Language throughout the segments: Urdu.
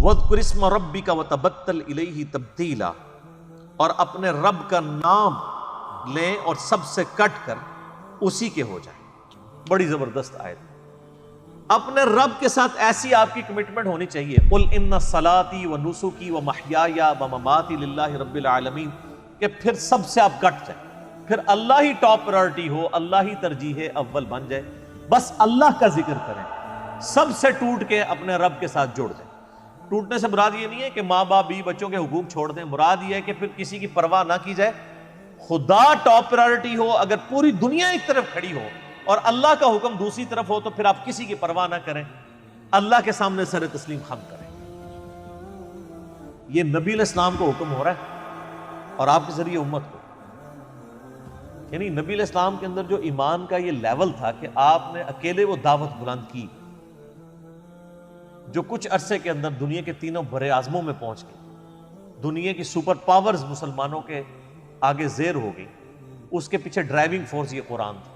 وَاذْكُرِ اسْمَ رَبِّكَ وَتَبَتَّلْ إِلَيْهِ تَبْتِيلًا، اور اپنے رب کا نام لیں اور سب سے کٹ کر اسی کے ہو جائیں۔ بڑی زبردست آیت۔ اپنے رب کے ساتھ ایسی آپ کی کمٹمنٹ ہونی چاہیے، قُلْ إِنَّ صَلَاتِي وَنُسُكِي وَمَحْيَايَ وَمَمَاتِي لِلَّهِ رَبِّ الْعَالَمِينَ، کہ پھر سب سے آپ کٹ جائیں، پھر اللہ ہی ٹاپ پرائرٹی ہو، اللہ ہی ترجیح اول بن جائے، بس اللہ کا ذکر کریں، سب سے ٹوٹ کے اپنے رب کے ساتھ جوڑ دیں۔ ٹوٹنے سے مراد یہ نہیں ہے کہ ماں باپ بیوی بچوں کے حقوق چھوڑ دیں، مراد یہ ہے کہ پھر کسی کی پرواہ نہ کی جائے، خدا ٹاپ پرائرٹی ہو، اگر پوری دنیا ایک طرف کھڑی ہو اور اللہ کا حکم دوسری طرف ہو تو پھر آپ کسی کی پرواہ نہ کریں، اللہ کے سامنے سر تسلیم خم کریں۔ یہ نبی علیہ السلام کو حکم ہو رہا ہے اور آپ کے ذریعے امت کو، یعنی نبی علیہ السلام کے اندر جو ایمان کا یہ لیول تھا کہ آپ نے اکیلے وہ دعوت بلند کی، جو کچھ عرصے کے اندر دنیا کے تینوں بڑے اعظموں میں پہنچ گئی، دنیا کی سپر پاورز مسلمانوں کے آگے زیر ہو گئی، اس کے پیچھے ڈرائیونگ فورس یہ قرآن تھا۔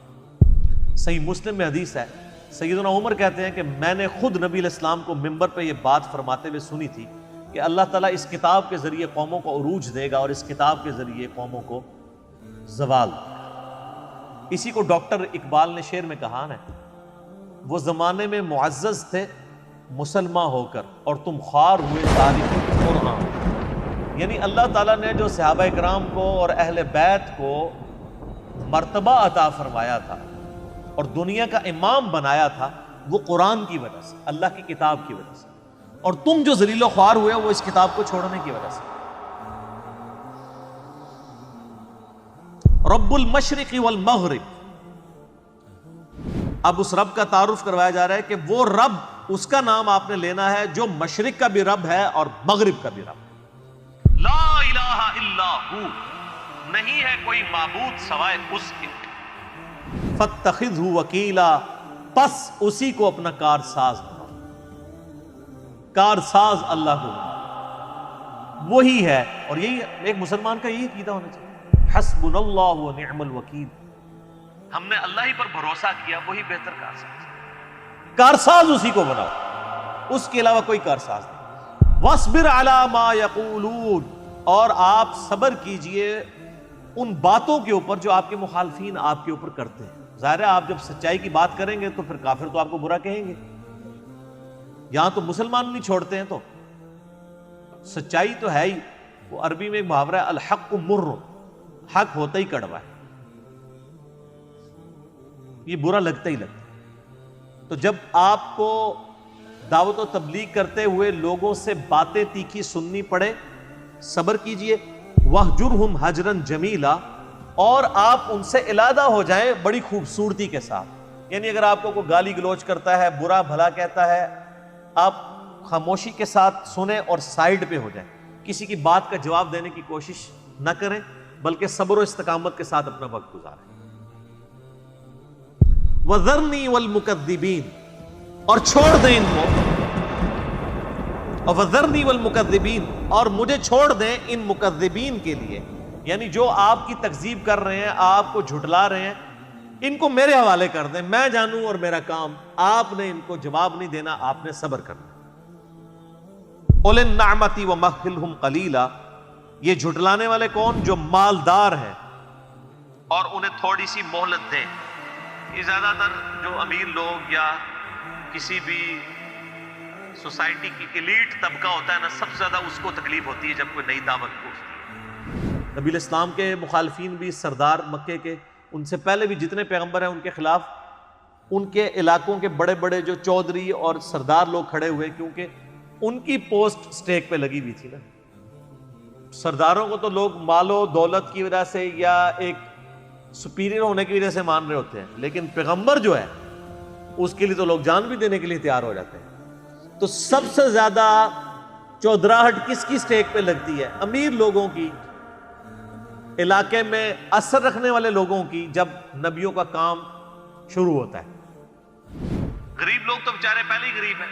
صحیح مسلم میں حدیث ہے، سیدنا عمر کہتے ہیں کہ میں نے خود نبی علیہ السلام کو منبر پہ یہ بات فرماتے ہوئے سنی تھی کہ اللہ تعالیٰ اس کتاب کے ذریعے قوموں کو عروج دے گا اور اس کتاب کے ذریعے قوموں کو زوال دے گا۔ اسی کو ڈاکٹر اقبال نے شعر میں کہا نا، وہ زمانے میں معزز تھے مسلمان ہو کر اور تم خوار ہوئے تاریخ قرآن، یعنی اللہ تعالیٰ نے جو صحابہ کرام کو اور اہل بیت کو مرتبہ عطا فرمایا تھا اور دنیا کا امام بنایا تھا، وہ قرآن کی وجہ سے، اللہ کی کتاب کی وجہ سے، اور تم جو ذلیل و خوار ہوئے وہ اس کتاب کو چھوڑنے کی وجہ سے۔ رب المشرق والمغرب، اب اس رب کا تعارف کروایا جا رہا ہے کہ وہ رب، اس کا نام آپ نے لینا ہے جو مشرق کا بھی رب ہے اور مغرب کا بھی رب ہے۔ لا الہ الا ہو، نہیں ہے کوئی معبود سوائے اس کے، فاتخذہ وکیلا، پس اسی کو اپنا کارساز بناؤ۔ کارساز اللہ کو بناؤ، وہی ہے، اور یہی ایک مسلمان کا یہی عقیدہ ہونا چاہیے، حسبنا اللہ ونعم الوکیل، ہم نے اللہ ہی پر بھروسہ کیا، وہی بہتر کارساز، کارساز اسی کو بناؤ، اس کے علاوہ کوئی کارساز نہیں۔ واصبر علی ما یقولون، اور آپ صبر کیجئے ان باتوں کے اوپر جو آپ کے مخالفین آپ کے اوپر کرتے ہیں۔ ظاہر ہے آپ جب سچائی کی بات کریں گے تو پھر کافر تو آپ کو برا کہیں گے، یہاں تو مسلمان نہیں چھوڑتے ہیں، تو سچائی تو ہے ہی، وہ عربی میں ایک محاورہ ہے، الحق مر، حق ہوتا ہی کڑوا ہے، یہ برا لگتا ہی لگتا ہے۔ تو جب آپ کو دعوت و تبلیغ کرتے ہوئے لوگوں سے باتیں تیکھی سننی پڑے، صبر کیجئے، وَاهْجُرْهُمْ هَجْرًا جَمِيلًا، اور آپ ان سے علیحدہ ہو جائیں بڑی خوبصورتی کے ساتھ، یعنی اگر آپ کو کوئی گالی گلوچ کرتا ہے، برا بھلا کہتا ہے، آپ خاموشی کے ساتھ سنیں اور سائیڈ پہ ہو جائیں، کسی کی بات کا جواب دینے کی کوشش نہ کریں، بلکہ صبر و استقامت کے ساتھ اپنا وقت گزاریں۔ وَذَرْنِي وَالْمُكَذِّبِينَ، اور چھوڑ دیں ان کو، اور وَذَرْنِي وَالْمُكَذِّبِينَ، اور مجھے چھوڑ دیں ان مکذبین کے لیے، یعنی جو آپ کی تکذیب کر رہے ہیں، آپ کو جھٹلا رہے ہیں، ان کو میرے حوالے کر دیں، میں جانوں اور میرا کام، آپ نے ان کو جواب نہیں دینا، آپ نے صبر کرنا۔ قُلِ النَّعْمَةِ وَمَهِّلْهُمْ قَلِيلًا، یہ جھٹلانے والے کون؟ جو مالدار ہیں، اور انہیں تھوڑی سی مہلت دیں۔ یہ زیادہ تر جو امیر لوگ یا کسی بھی سوسائٹی کی ایلیٹ طبقہ ہوتا ہے نا، سب سے زیادہ اس کو تکلیف ہوتی ہے جب کوئی نئی دعوت پہنچتی ہے۔ نبی علیہ السلام کے مخالفین بھی، سردار مکے کے، ان سے پہلے بھی جتنے پیغمبر ہیں ان کے خلاف، ان کے علاقوں کے بڑے بڑے جو چودھری اور سردار لوگ کھڑے ہوئے، کیونکہ ان کی پوسٹ سٹیک پہ لگی ہوئی تھی نا۔ سرداروں کو تو لوگ مال و دولت کی وجہ سے یا ایک سپیریئر ہونے کی وجہ سے مان رہے ہوتے ہیں، لیکن پیغمبر جو ہے اس کے لیے تو لوگ جان بھی دینے کے لیے تیار ہو جاتے ہیں۔ تو سب سے زیادہ چودراہٹ کس کی سٹیک پہ لگتی ہے؟ امیر لوگوں کی، علاقے میں اثر رکھنے والے لوگوں کی، جب نبیوں کا کام شروع ہوتا ہے۔ غریب لوگ تو بیچارے پہلے ہی غریب ہیں،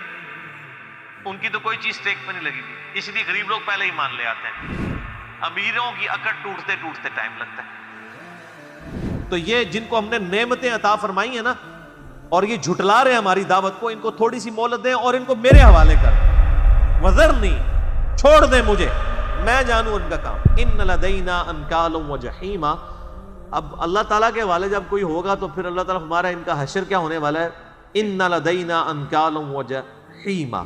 ان کی تو کوئی چیز سٹیک پہ نہیں لگی تھی، اس لیے غریب لوگ پہلے ہی مان لے آتے ہیں، امیروں کی اکڑ ٹوٹتے ٹوٹتے ٹائم لگتا ہے۔ تو یہ جن کو ہم نے نعمتیں عطا فرمائی ہیں نا، اور یہ جھٹلا رہے ہیں ہماری دعوت کو، ان کو تھوڑی سی مہلت دیں اور ان کو میرے حوالے کر، وذرنی، چھوڑ دے مجھے، میں جانوں ان کا کام، ان لدینا انکالا وجحیما۔ اب اللہ تعالیٰ کے حوالے جب کوئی ہوگا تو پھر اللہ تعالیٰ ہمارا ان کا حشر کیا ہونے والا ہے، ان لدینا انکالا وجحیما،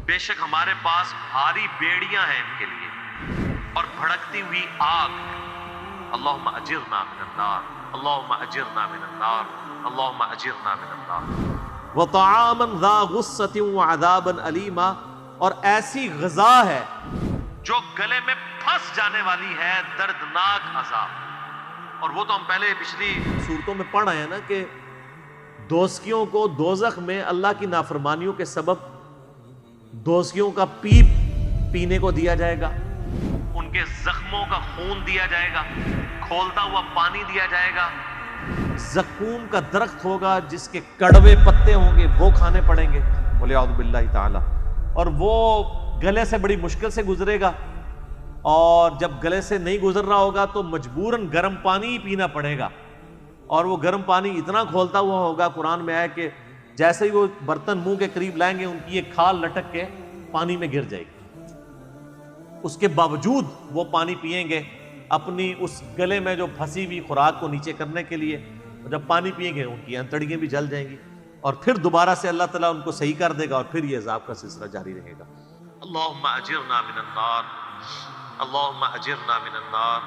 بے شک ہمارے پاس بھاری بیڑیاں ہیں ان کے لیے اور بھڑکتی ہوئی آگ۔ اللہم اجرنا من النار، اللہم اجرنا من النار، اللہم اجرنا من النار۔ وطعاما ذا غصۃ وعذابا علیما، اور ایسی غذا ہے جو گلے میں پھنس جانے والی ہے، دردناک عذاب۔ اور وہ تو ہم پہلے پچھلی صورتوں میں پڑھ آئے ہیں نا کہ دوزکیوں کو دوزخ میں اللہ کی نافرمانیوں کے سبب دوزکیوں کا پیپ پینے کو دیا جائے گا، ان کے زخموں کا خون دیا جائے گا، کھولتا ہوا پانی دیا جائے گا، زقوم کا درخت ہوگا جس کے کڑوے پتے ہوں گے وہ کھانے پڑیں گے، وَلِعَوْذُ بِاللَّهِ تعالی، اور وہ گلے سے بڑی مشکل سے گزرے گا، اور جب گلے سے نہیں گزر رہا ہوگا تو مجبوراً گرم پانی ہی پینا پڑے گا، اور وہ گرم پانی اتنا کھولتا ہوا ہوگا، قرآن میں ہے کہ جیسے ہی وہ برتن منہ کے قریب لائیں گے ان کی ایک کھال لٹک کے پانی میں گر جائے گی، اس کے باوجود وہ پانی پئیں گے اپنی اس گلے میں جو پھنسی ہوئی خوراک کو نیچے کرنے کے لیے، اور جب پانی پئیں گے ان کی انتڑیاں بھی جل جائیں گی، اور پھر دوبارہ سے اللہ تعالیٰ ان کو صحیح کر دے گا، اور پھر یہ عذاب کا سلسلہ جاری رہے گا۔ اللہم اجرنا من النار، اللہم اجرنا من النار،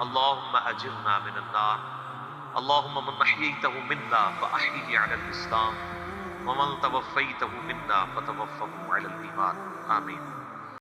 اللہم اجرنا من النار، اللہم من احییتہ منا فاحیہ علی الاسلام ومن توفیتہ منا فتوفہ علی الایمان، آمین۔